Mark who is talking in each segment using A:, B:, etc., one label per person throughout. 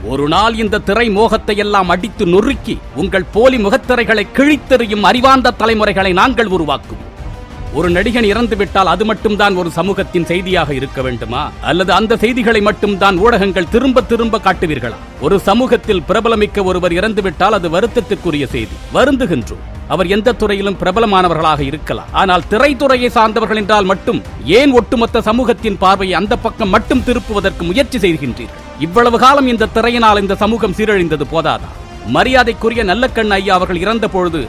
A: ஒரு நாள் இந்த திரை மோகத்தை எல்லாம் அடித்து நொறுக்கி உங்கள் போலி முகத்திரைகளை கிழித்தெறியும் அறிவார்ந்த தலைமுறைகளை நாங்கள் உருவாக்குவோம். ஒரு நடிகன் இறந்துவிட்டால் அது மட்டும்தான் ஒரு சமூகத்தின் செய்தியாக இருக்க வேண்டுமா? அல்லது அந்த செய்திகளை மட்டும்தான் ஊடகங்கள் திரும்ப திரும்ப காட்டுவீர்களா? ஒரு சமூகத்தில் பிரபலமிக்க ஒருவர் இறந்துவிட்டால் அது வருத்தத்திற்குரிய செய்தி. வருந்துகின்றோம். அவர் எந்த துறையிலும் பிரபலமானவர்களாக இருக்கலாம். ஆனால் திரைத்துறையை சார்ந்தவர்கள் என்றால் மட்டும் ஏன் ஒட்டுமொத்த சமூகத்தின் பார்வையை அந்த பக்கம் மட்டும் திருப்புவதற்கு முயற்சி செய்கின்றீர்கள்? இவ்வளவு காலம் இந்த திரையினால் இந்த சமூகம் சீரழிந்தது போதாதா? மரியாதைக்குரிய நல்லக்கண் ஐயா அவர்கள் இறந்த பொழுது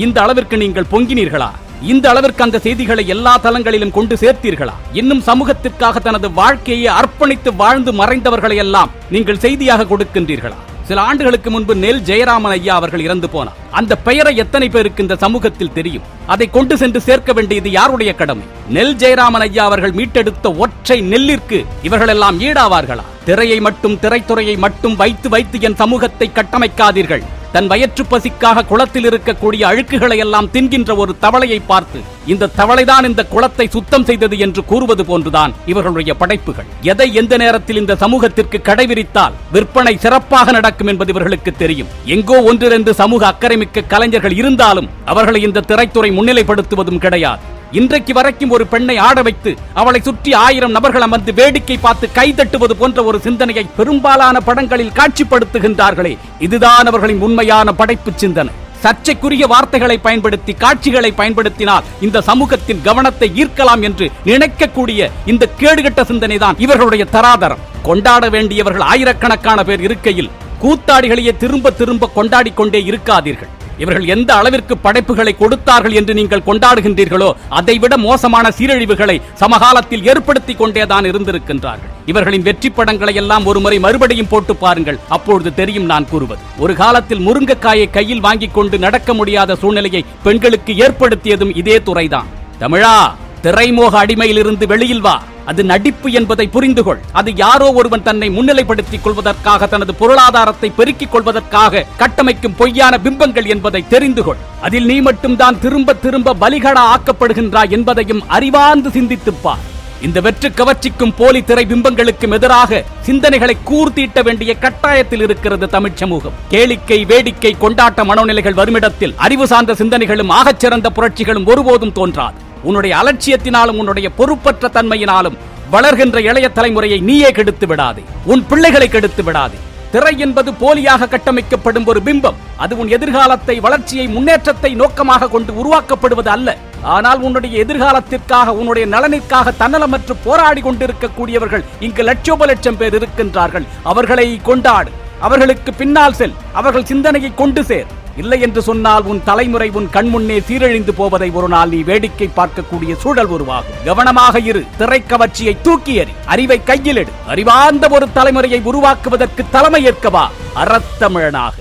A: இந்த அளவிற்கு நீங்கள் பொங்கினீர்களா? இந்த அளவிற்கு அந்த செய்திகளை எல்லா தளங்களிலும் கொண்டு சேர்த்தீர்களா? இன்னும் சமூகத்திற்காக தனது வாழ்க்கையை அர்ப்பணித்து வாழ்ந்து மறைந்தவர்களை எல்லாம் நீங்கள் செய்தியாக கொடுக்கின்றீர்களா? சில ஆண்டுகளுக்கு முன்பு நெல் ஜெயராமன் ஐயா அவர்கள் இறந்து போனார். அந்த பெயரை எத்தனை பேருக்கு இந்த சமூகத்தில் தெரியும்? அதை கொண்டு சென்று சேர்க்க வேண்டியது யாருடைய கடமை? நெல் ஜெயராமன் ஐயா அவர்கள் மீட்டெடுத்த ஒற்றை நெல்லிற்கு இவர்கள் எல்லாம் ஈடாவார்களா? திரையை மட்டும் திரைத்துறையை மட்டும் வைத்து வைத்து என் சமூகத்தை கட்டமைக்காதீர்கள். தன் வயிற்று பசிக்காக குளத்தில் இருக்கக்கூடிய அழுக்குகளை எல்லாம் தின்கின்ற ஒரு தவளையை பார்த்து இந்த தவளைதான் இந்த குளத்தை சுத்தம் செய்தது என்று கூறுவது போன்றுதான் இவர்களுடைய படைப்புகள். எதை எந்த நேரத்தில் இந்த சமூகத்திற்கு கடைவிரித்தால் விற்பனை சிறப்பாக நடக்கும் என்பது இவர்களுக்கு தெரியும். எங்கோ ஒன்றிரண்டு சமூக அக்கறைமிக்க கலைஞர்கள் இருந்தாலும் அவர்களை இந்த திரைத்துறை முன்னிலைப்படுத்துவதும் கிடையாது. இன்றைக்கு வரைக்கும் ஒரு பெண்ணை ஆட வைத்து அவளை சுற்றி 1000 நபர்கள் அமர்ந்து வேடிக்கை பார்த்து கைதட்டுவது போன்ற ஒரு சிந்தனையை பெரும்பாலான படங்களில் காட்சிப்படுத்துகின்றார்களே, இதுதான் அவர்களின் உண்மையான படைப்பு சிந்தனை. சர்ச்சைக்குரிய வார்த்தைகளை பயன்படுத்தி காட்சிகளை பயன்படுத்தினால் இந்த சமூகத்தின் கவனத்தை ஈர்க்கலாம் என்று நினைக்கக்கூடிய இந்த கேடுகட்ட சிந்தனை தான் இவர்களுடைய தராதரம். கொண்டாட வேண்டியவர்கள் ஆயிரக்கணக்கான பேர் இருக்கையில் கூத்தாடிகளையே திரும்ப திரும்ப கொண்டாடி கொண்டே இருக்காதீர்கள். இவர்கள் எந்த அளவிற்கு படைப்புகளை கொடுத்தார்கள் என்று நீங்கள் கொண்டாடுகின்றீர்களோ அதைவிட மோசமான சீரழிவுகளை சமகாலத்தில் ஏற்படுத்தி கொண்டேதான் இருந்திருக்கின்றார்கள். இவர்களின் வெற்றி படங்களை எல்லாம் ஒரு முறை மறுபடியும் போட்டு பாருங்கள். அப்பொழுது தெரியும் நான் கூறுவது. ஒரு காலத்தில் முருங்கைக்காயை கையில் வாங்கிக் கொண்டு நடக்க முடியாத சூழ்நிலையை பெண்களுக்கு ஏற்படுத்தியதும் இதே துறைதான். தமிழா, திரைமோக அடிமையிலிருந்து வெளியில் வா. அது நடிப்பு என்பதை புரிந்து கொள். அது யாரோ ஒருவன் தன்னை முன்னிலைப்படுத்திக் கொள்வதற்காக, தனது பொருளாதாரத்தை பெருக்கிக் கொள்வதற்காக கட்டமைக்கும் பொய்யான பிம்பங்கள் என்பதை தெரிந்து கொள். அதில் நீ மட்டும்தான் திரும்ப திரும்ப பலிகடா ஆக்கப்படுகின்றாய் என்பதையும் அறிவார்ந்து சிந்தித்துப்பார். இந்த வெற்று கவர்ச்சிக்கும் போலி திரை பிம்பங்களுக்கும் எதிராக சிந்தனைகளை கூர்த்தீட்ட வேண்டிய கட்டாயத்தில் இருக்கிறது தமிழ் சமூகம். கேளிக்கை, வேடிக்கை, கொண்டாட்ட மனோநிலைகள் வருமிடத்தில் அறிவு சார்ந்த சிந்தனைகளும் ஆகச்சிறந்த புரட்சிகளும் ஒருபோதும் தோன்றாது. உன்னுடைய அலட்சியத்தினாலும் உன்னுடைய பொறுப்பற்ற தன்மையினாலும் வளர்கின்ற இளைய தலைமுறையை நீயே கெடுத்து விடாதே. உன் பிள்ளைகளை கெடுத்து விடாதே. திரை என்பது போலியாக கட்டமைக்கப்படும் ஒரு பிம்பம். அது உன் எதிர்காலத்தை, வளர்ச்சியை, முன்னேற்றத்தை நோக்கமாக கொண்டு உருவாக்கப்படுவது அல்ல. ஆனால் உன்னுடைய எதிர்காலத்திற்காக, உன்னுடைய நலனிற்காக தன்னலமற்று போராடி கொண்டிருக்கக்கூடியவர்கள் இங்கு லட்சோப லட்சம் பேர் இருக்கின்றார்கள். அவர்களை கொண்டாடு. அவர்களுக்கு பின்னால் செல். அவர்கள் சிந்தனையை கொண்டு சேர். இல்லை என்று சொன்னால் உன் தலைமுறை உன் கண்முன்னே சீரழிந்து போவதை ஒரு நாள் நீ வேடிக்கை பார்க்கக்கூடிய சூழல் உருவாகும். கவனமாக இரு. திரைக்கவர்ச்சியை தூக்கி எறி. அறிவை கையில் எடு. அறிவார்ந்த ஒரு தலைமுறையை உருவாக்குவதற்கு தலைமை ஏற்கவா அறத்தமிழனாக.